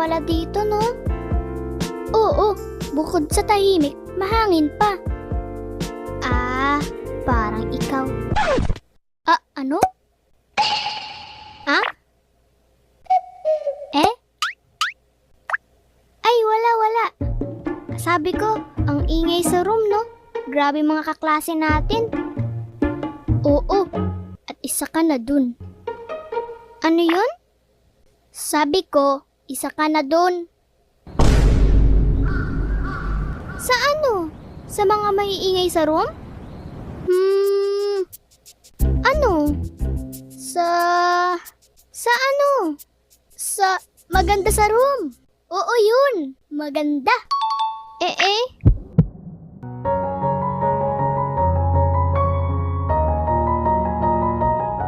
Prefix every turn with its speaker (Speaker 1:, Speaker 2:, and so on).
Speaker 1: pala dito, no? Oo, bukod sa tahimik, mahangin pa. Ah, parang ikaw. Ah, ano? Ah? Eh? Ay, wala. Sabi ko, ang ingay sa room, no? Grabe mga kaklase natin. Oo, at isa ka na dun. Ano yun? Sabi ko, isa ka na dun. Sa ano? Sa mga maiingay sa room? Ano? Sa ano? Sa maganda sa room. Oo yun, maganda.